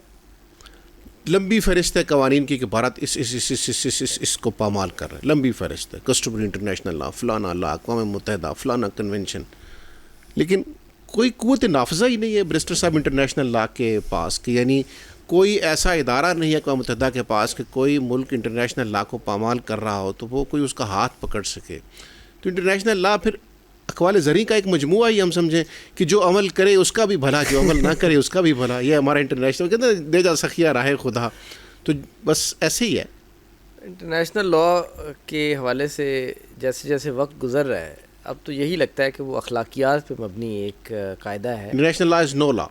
A: لمبی فہرست ہے قوانین کی کہ بھارت اس کو پامال کر رہا ہے، لمبی فہرست ہے، کسٹمری انٹرنیشنل لا، فلانا لا، اقوام متحدہ، فلانا کنونشن، لیکن کوئی قوت نافذہ ہی نہیں ہے بیرسٹر صاحب انٹرنیشنل لا کے پاس، کہ یعنی کوئی ایسا ادارہ نہیں ہے اقوام متحدہ کے پاس کہ کوئی ملک انٹرنیشنل لا کو پامال کر رہا ہو تو وہ کوئی اس کا ہاتھ پکڑ سکے۔ تو انٹرنیشنل لا پھر اقوال زرعی کا ایک مجموعہ ہی ہم سمجھیں کہ جو عمل کرے اس کا بھی بھلا، جو عمل نہ کرے اس کا بھی بھلا، یہ ہمارا انٹرنیشنل کہتے ہیں دے جا سخیہ راہ خدا، تو بس ایسے ہی ہے۔
B: انٹرنیشنل لا کے حوالے سے جیسے جیسے وقت گزر رہا ہے، اب تو یہی لگتا ہے کہ وہ اخلاقیات پہ مبنی ایک قاعدہ ہے۔
A: انٹرنیشنل لا از نو لا،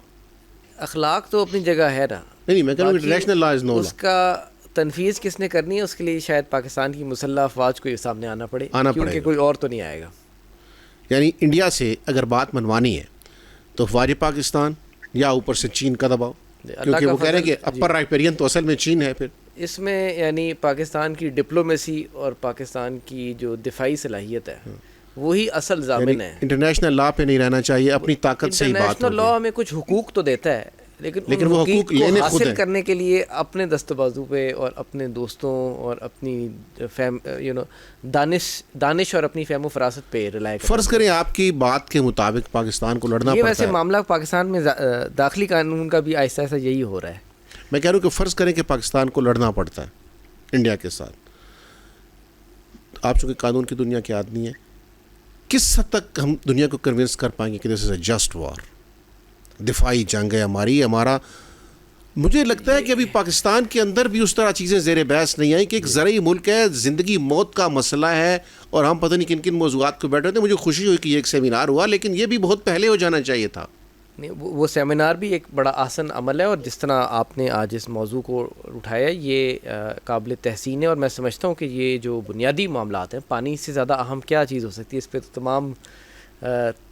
B: اخلاق تو اپنی جگہ ہے نا،
A: نہیں میں کہہ رہا ہوں انٹرنیشنل لا از نو لا،
B: اس کا تنفیذ کس نے کرنی ہے، اس کے لیے شاید پاکستان کی مسلح افواج کو یہ سامنے آنا پڑے، کیونکہ کوئی اور تو نہیں آئے گا۔
A: یعنی انڈیا سے اگر بات منوانی ہے تو افواج پاکستان یا اوپر سے چین کا دباؤ، کیونکہ وہ کہہ رہے ہیں کہ اپر رائپیرین تو اصل میں چین ہے۔ پھر
B: اس میں یعنی پاکستان کی ڈپلومیسی اور پاکستان کی جو دفاعی صلاحیت ہے وہی اصل ضامن ہے۔
A: انٹرنیشنل لا پہ نہیں رہنا چاہیے، اپنی طاقت سے ہی بات ہوگی۔
B: انٹرنیشنل لا ہمیں کچھ حقوق تو دیتا ہے، لیکن
A: وہ حقوق لینے خود
B: حاصل
A: ہیں.
B: کرنے کے لیے اپنے دست بازو پہ اور اپنے دوستوں اور اپنی دانش اور اپنی فہم و فراست پہ رلائے کرنا.
A: فرض کریں آپ کی بات کے مطابق پاکستان کو لڑنا
B: یہ
A: پڑتا
B: ویسے
A: ہے.
B: معاملہ پاکستان میں داخلی قانون کا بھی آہستہ آہستہ یہی ہو رہا ہے.
A: میں کہہ رہا ہوں کہ فرض کریں کہ پاکستان کو لڑنا پڑتا ہے انڈیا کے ساتھ. آپ چونکہ قانون کی دنیا کے آدمی ہیں, کس حد تک ہم دنیا کو کنونس کر پائیں گے کہ دس از اے جسٹ وار, دفاعی جنگ ہے ہمارا. مجھے لگتا ہے کہ ابھی پاکستان کے اندر بھی اس طرح چیزیں زیر بحث نہیں آئیں کہ ایک زرعی ملک ہے, زندگی موت کا مسئلہ ہے, اور ہم پتہ نہیں کن کن موضوعات کو بیٹھے تھے. مجھے خوشی ہوئی کہ یہ ایک سیمینار ہوا, لیکن یہ بھی بہت پہلے ہو جانا چاہیے تھا.
B: نہیں, وہ سیمینار بھی ایک بڑا آسن عمل ہے, اور جس طرح آپ نے آج اس موضوع کو اٹھایا یہ قابل تحسین ہے. اور میں سمجھتا ہوں کہ یہ جو بنیادی معاملات ہیں, پانی سے زیادہ اہم کیا چیز ہو سکتی ہے, اس پہ تو تمام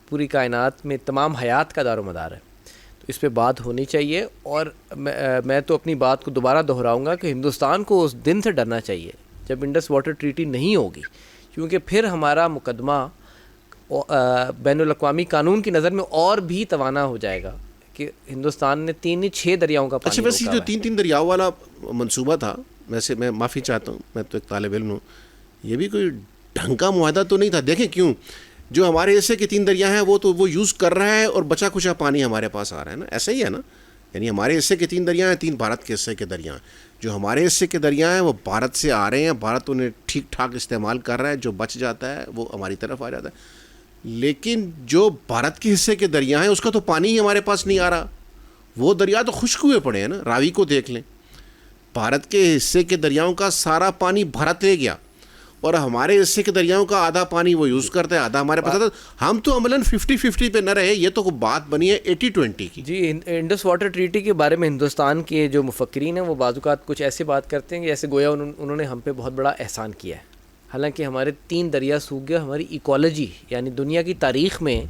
B: پوری کائنات میں تمام حیات کا دار و مدار ہے. تو اس پہ بات ہونی چاہیے. اور میں تو اپنی بات کو دوبارہ دہراؤں گا کہ ہندوستان کو اس دن سے ڈرنا چاہیے جب انڈس واٹر ٹریٹی نہیں ہوگی, کیونکہ پھر ہمارا مقدمہ بین الاقوامی قانون کی نظر میں اور بھی توانا ہو جائے گا کہ ہندوستان نے 6 دریاؤں کا پانی.
A: اچھا, ویسے جو 3 دریاؤں والا منصوبہ تھا, ویسے میں معافی چاہتا ہوں, میں تو ایک طالب علم ہوں, یہ بھی کوئی ڈھنگ کا معاہدہ تو نہیں تھا. دیکھیں کیوں, جو ہمارے حصے کے 3 دریا ہیں وہ تو وہ یوز کر رہا ہے اور بچا کچا پانی ہمارے پاس آ رہا ہے نا, ایسا ہی ہے نا. یعنی ہمارے حصے کے 3 دریا ہیں, 3 بھارت کے حصے کے دریا ہیں. جو ہمارے حصے کے دریا ہیں وہ بھارت سے آ رہے ہیں, بھارت انہیں ٹھیک ٹھاک استعمال کر رہا ہے, جو بچ جاتا ہے وہ ہماری طرف آ جاتا ہے. لیکن جو بھارت کے حصے کے دریا ہیں اس کا تو پانی ہی ہمارے پاس نہیں آ رہا. وہ دریا تو خشک ہوئے پڑے ہیں نا. راوی کو دیکھ لیں, بھارت کے حصے کے دریاؤں کا سارا پانی بھارت لے گیا, اور ہمارے حصے کے دریاؤں کا آدھا پانی وہ یوز کرتا ہے, آدھا ہمارے پاس آتا ہے. ہم تو عملاً 50-50 پہ نہ رہے, یہ تو بات بنی ہے 80-20 کی.
B: جی, انڈس واٹر ٹریٹی کے بارے میں ہندوستان کے جو مفکرین ہیں وہ بعض اوقات کچھ ایسے بات کرتے ہیں کہ جیسے گویا انہوں نے ہم پہ بہت بڑا احسان کیا ہے. حالانکہ ہمارے 3 دریا سوکھ گئے. ہماری ایکولوجی یعنی دنیا کی تاریخ میں,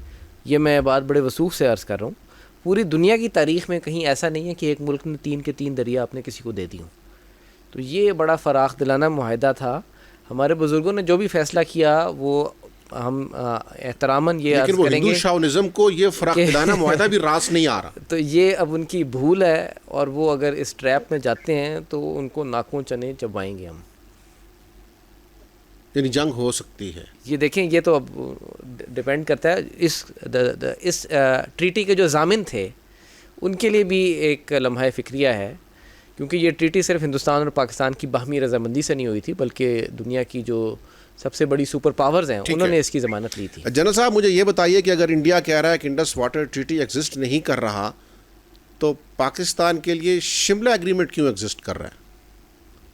B: یہ میں بات بڑے وثوق سے عرض کر رہا ہوں, پوری دنیا کی تاریخ میں کہیں ایسا نہیں ہے کہ ایک ملک نے 3 کے 3 دریا اپنے کسی کو دے دی ہوں. تو یہ بڑا فراخ دلانہ معاہدہ تھا. ہمارے بزرگوں نے جو بھی فیصلہ کیا وہ ہم احتراماً یہ عرض کریں گے,
A: لیکن وہ ہندو شاونزم کو یہ فراخ دلانہ معاہدہ بھی راس نہیں آ رہا.
B: تو یہ اب ان کی بھول ہے, اور وہ اگر اس ٹریپ میں جاتے ہیں تو ان کو ناکوں چنے چبائیں گے ہم.
A: یعنی جنگ ہو سکتی ہے.
B: یہ دیکھیں, یہ تو اب ڈیپینڈ کرتا ہے. اس ٹریٹی کے جو ضامن تھے ان کے لیے بھی ایک لمحہ فکریہ ہے, کیونکہ یہ ٹریٹی صرف ہندوستان اور پاکستان کی باہمی رضامندی سے نہیں ہوئی تھی, بلکہ دنیا کی جو سب سے بڑی سپر پاورز ہیں انہوں نے اس کی ضمانت لی تھی.
A: جنرل صاحب, مجھے یہ بتائیے کہ اگر انڈیا کہہ رہا ہے کہ انڈس واٹر ٹریٹی ایگزسٹ نہیں کر رہا, تو پاکستان کے لیے شملہ ایگریمنٹ کیوں ایگزسٹ کر رہا ہے؟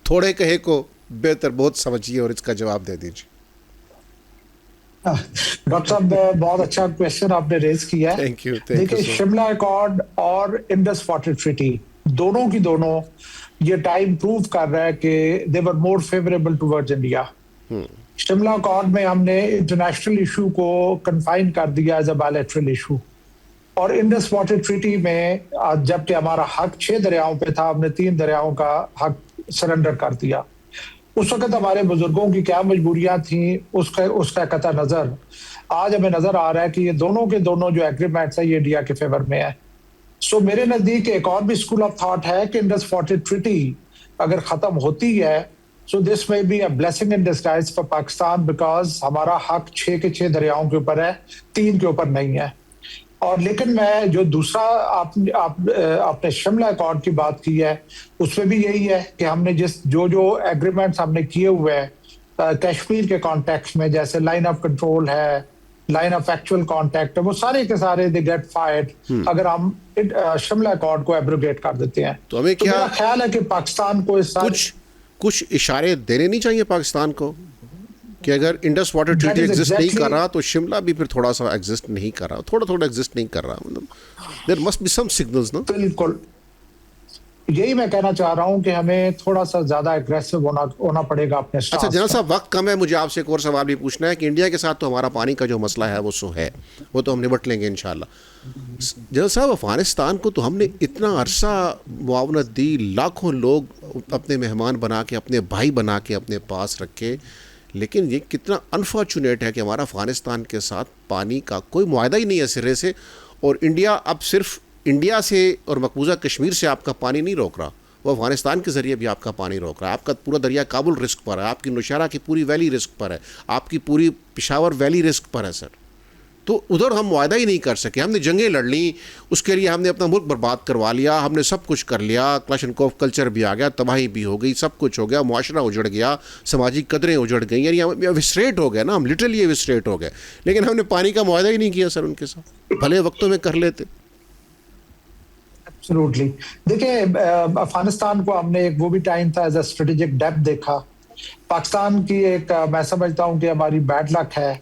A: تھوڑے کہے کو بہتر بہت سمجھیے اور اس کا جواب دے دیجیے.
D: ڈاکٹر صاحب بہت اچھا کویشچن آپ نے ریز کیا ہے. دیکھیں, شملہ ایکارڈ اور انڈس واٹر ٹریٹی دونوں کی دونوں یہ ٹائم پروو کر رہا ہے کہ they were more favorable towards India. Shimla accord میں ہم نے انٹرنیشنل ایشو کو کنفائن کر دیا ایز اے بائیلیٹرل ایشو, اور انڈس واٹر ٹریٹی میں جبکہ ہمارا حق 6 دریاؤں پہ تھا, ہم نے 3 دریاؤں کا حق سرنڈر کر دیا. اس وقت ہمارے بزرگوں کی کیا مجبوریاں تھیں اس کا قطع نظر آج ہمیں نظر آ رہا ہے کہ یہ دونوں کے دونوں جو ایگریمنٹس ہیں یہ انڈیا کے فیور میں ہے. سو میرے نزدیک ایک اور بھی اسکول آف تھاٹ ہے کہ انڈس واٹر ٹریٹی اگر ختم ہوتی ہے, so this may be a blessing in disguise for Pakistan, because ہمارا حق 6 کے 6 دریاؤں کے اوپر ہے, 3 کے اوپر نہیں ہے. اور لیکن میں جو دوسرا آپ نے شملہ ایکارڈ کی بات کی ہے اس میں بھی یہی ہے کہ ہم نے جو ایگریمنٹس ہم نے کیے ہوئے ہیں کشمیر کے کانٹیکس میں, جیسے لائن آف کنٹرول ہے, لائن آف ایکچوئل کانٹیکٹ ہے, وہ سارے کے سارے دے گیٹ فائرڈ اگر ہم شملہ ایکارڈ کو ایبروگیٹ کر دیتے ہیں.
A: تو ہمیں کیا
D: خیال ہے کہ پاکستان کو اس
A: کچھ اشارے دینے نہیں چاہیے پاکستان کو کہ اگر انڈس واٹر ٹریٹی ایگزسٹ نہیں کر رہا تو شملہ بھی پھر تھوڑا سا ایگزسٹ نہیں کر رہا, تھوڑا ایگزسٹ نہیں کر رہا. مطلب there must be some signals نا.
D: بالکل یہی میں کہنا چاہ رہا ہوں کہ ہمیں تھوڑا سا زیادہ اگریسو ہونا پڑے گا اپنے
A: اچھا جنرل صاحب, وقت کم ہے, مجھے آپ سے ایک اور سوال بھی پوچھنا ہے کہ انڈیا کے ساتھ تو ہمارا پانی کا جو مسئلہ ہے وہ ہے, وہ تو ہم نمٹ لیں گے انشاءاللہ. جنرل صاحب, افغانستان کو تو ہم نے اتنا عرصہ معاونت دی, لاکھوں لوگ اپنے مہمان بنا کے, اپنے بھائی بنا کے اپنے پاس رکھے, لیکن یہ کتنا انفارچونیٹ ہے کہ ہمارا افغانستان کے ساتھ پانی کا کوئی معاہدہ ہی نہیں ہے سرے سے, اور انڈیا اب صرف انڈیا سے اور مقبوضہ کشمیر سے آپ کا پانی نہیں روک رہا, وہ افغانستان کے ذریعے بھی آپ کا پانی روک رہا ہے. آپ کا پورا دریا کابل رسک پر ہے, آپ کی نوشہرہ کی پوری ویلی رسک پر ہے, آپ کی پوری پشاور ویلی رسک پر ہے سر. تو ادھر ہم معاہدہ ہی نہیں کر سکے, ہم نے جنگیں لڑ لیں, اس کے لیے ہم نے اپنا ملک برباد کروا لیا, ہم نے سب کچھ کر لیا, کلاشنکوف کلچر بھی آ گیا, تباہی بھی ہو گئی, سب کچھ ہو گیا, معاشرہ اجڑ گیا, سماجی قدریں اجڑ گئیں, یعنی ہم وسریٹ ہو گئے نا, ہم لٹرلی وسریٹ ہو گئے. لیکن ہم نے پانی کا معاہدہ ہی نہیں کیا سر ان کے ساتھ, بھلے وقتوں میں کر لیتے.
D: ایبسولوٹلی. دیکھیں افغانستان کو ہم نے ایک وہ بھی ٹائم تھا ایز اے اسٹریٹجک ڈیپتھ دیکھا. پاکستان کی ایک میں سمجھتا ہوں کہ ہماری بیڈ لک ہے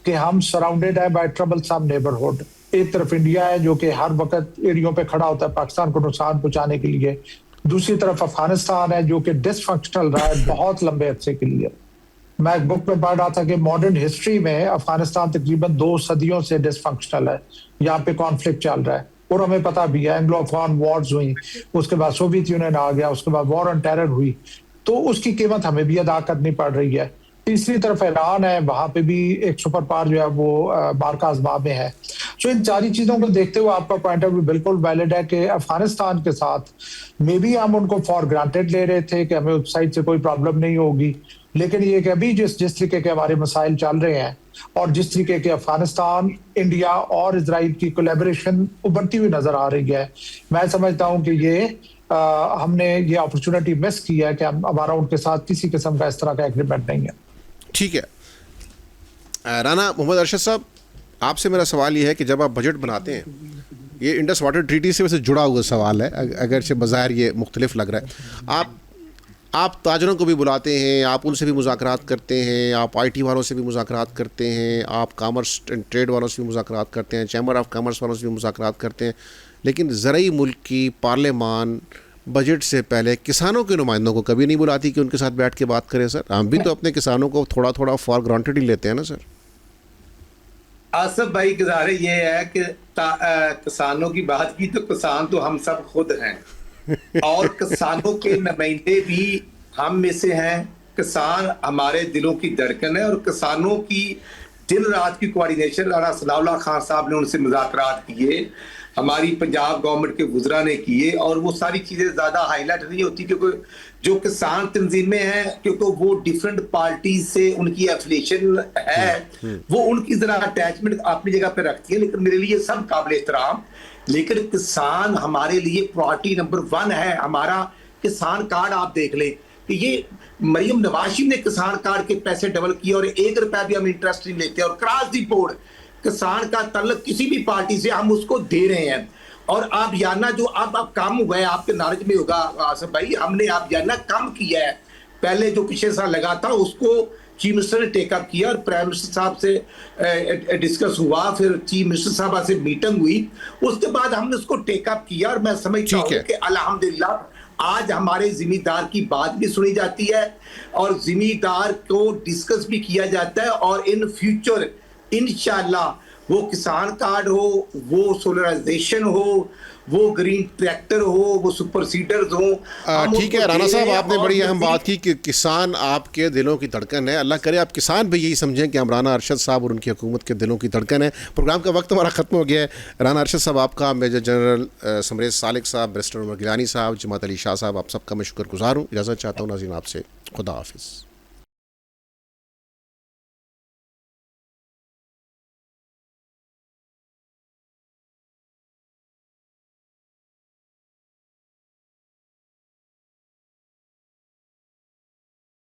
D: کہ ہم سراؤنڈیڈ ہے بائی ٹربل سم نیبرہڈ. ایک طرف انڈیا ہے جو کہ ہر وقت ایریوں پہ کھڑا ہوتا ہے پاکستان کو نقصان پہنچانے کے لیے, دوسری طرف افغانستان ہے جو کہ ڈس فنکشنل رہا ہے بہت لمبے عرصے کے لیے. میں ایک بک میں پڑھ رہا تھا کہ ماڈرن ہسٹری میں افغانستان تقریباً 2 صدیوں سے ڈس فنکشنل ہے, یہاں پہ کانفلکٹ چل رہا ہے, اور ہمیں پتہ بھی ہے اینگلو افغان وارز ہوئی, اس کے بعد سوویت یونین آ گیا, اس کے بعد وار آن ٹیرر ہوئی, تو اس کی قیمت ہمیں بھی ادا کرنی پڑ رہی ہے. تیسری طرف ایران ہے, وہاں پہ بھی ایک سپر پاور جو ہے وہ مارکہ ازما میں ہے. سو ان ساری چیزوں کو دیکھتے ہوئے آپ کا پوائنٹ آف ویو بالکل ویلڈ ہے کہ افغانستان کے ساتھ میں بھی ہم ان کو فار گرانٹیڈ لے رہے تھے کہ ہمیں اس سائڈ سے کوئی پرابلم نہیں ہوگی, لیکن یہ کہ ابھی جس طریقے کے ہمارے مسائل چل رہے ہیں اور جس طریقے کے افغانستان, انڈیا اور اسرائیل کی کولیبریشن ابھرتی ہوئی نظر آ رہی ہے, میں سمجھتا ہوں کہ یہ ہم نے یہ اپرچونٹی مس کی ہے کہ ہمارا ان کے ساتھ کسی قسم کا اس طرح کا ایگریمنٹ نہیں ہے.
A: ٹھیک ہے. رانا محمد ارشد صاحب, آپ سے میرا سوال یہ ہے کہ جب آپ بجٹ بناتے ہیں, یہ انڈس واٹر ٹریٹی سے ویسے جڑا ہوا سوال ہے اگرچہ بظاہر یہ مختلف لگ رہا ہے, آپ تاجروں کو بھی بلاتے ہیں, آپ ان سے بھی مذاکرات کرتے ہیں, آپ آئی ٹی والوں سے بھی مذاکرات کرتے ہیں, آپ کامرس اینڈ ٹریڈ والوں سے بھی مذاکرات کرتے ہیں, چیمبر آف کامرس والوں سے بھی مذاکرات کرتے ہیں, لیکن زرعی ملک کی پارلیمان بجٹ سے پہلے کسانوں کے نمائندوں کو کبھی نہیں بلاتی کہ ان کے ساتھ بیٹھ کے بات کریں. سر ہم بھی تو اپنے کسانوں کو تھوڑا تھوڑا فار گرانٹیڈ ہی لیتے ہیں نا سر.
E: آصف بھائی گزارے یہ ہے کہ کسانوں کی بات کی تو کسان تو ہم سب خود ہیں, اور کسانوں کے نمائندے بھی ہم میں سے ہیں. کسان ہمارے دلوں کی دھڑکن ہے, اور کسانوں کی دن رات کی کوارڈینیشن رانا ثناء اللہ خان صاحب نے ان سے مذاکرات کیے, ہماری پنجاب گورنمنٹ کے وزراء نے کیے, اور وہ ساری چیزیں زیادہ ہائی لائٹ نہیں ہوتی کیونکہ جو کسان تنظیمیں ہیں کیونکہ وہ ڈیفرنٹ پارٹیز سے ان کی ایفیلیشن ہے, وہ ان کی ذرا اٹیچمنٹ اپنی جگہ پہ رکھتی ہے, لیکن میرے لیے سب قابل احترام. لیکن کسان ہمارے لیے پرائرٹی نمبر 1 ہے. ہمارا کسان کارڈ آپ دیکھ لیں کہ یہ مریم نواز نے کسان کارڈ کے پیسے ڈبل کیے اور 1 روپیہ بھی ہم انٹرسٹ نہیں لیتے, اور کراس دی بورڈ کسان کا تعلق کسی بھی پارٹی سے ہم اس کو دے رہے ہیں. اور آبیانہ جو اب کم ہوا ہے, آپ کے نالج میں ہوگا آصف بھائی, ہم نے آبیانہ کم کیا ہے. پہلے جو پچھلے سال لگا تھا اس کو چیف منسٹر نے ٹیک اپ کیا, اور پرائم منسٹر صاحب سے ڈسکس ہوا, پھر چیف منسٹر صاحب سے میٹنگ ہوئی, اس کے بعد ہم نے اس کو ٹیک اپ کیا. اور میں سمجھتا ہوں کہ الحمدللہ آج ہمارے ذمہ دار کی بات بھی سنی جاتی ہے, اور ذمہ دار کو ڈسکس بھی کیا جاتا ہے, اور ان فیوچر انشاءاللہ وہ کسان کارڈ ہو, وہ سولرائزیشن ہو, وہ گرین ٹریکٹر ہو, وہ سپر سیڈرز ہوں.
A: ٹھیک ہے رانا صاحب, آپ نے بڑی اہم بات کی کہ کسان آپ کے دلوں کی دھڑکن ہے. اللہ کرے آپ کسان بھی یہی سمجھیں کہ ہم رانا ارشد صاحب اور ان کی حکومت کے دلوں کی دھڑکن ہے. پروگرام کا وقت ہمارا ختم ہو گیا ہے. رانا ارشد صاحب آپ کا, میجر جنرل سمریز سالک صاحب, بیرسٹر عمر گیلانی صاحب, جماعت علی شاہ صاحب, آپ سب کا میں شکر گزار ہوں. اجازت چاہتا ہوں ناظرین آپ سے. خدا حافظ.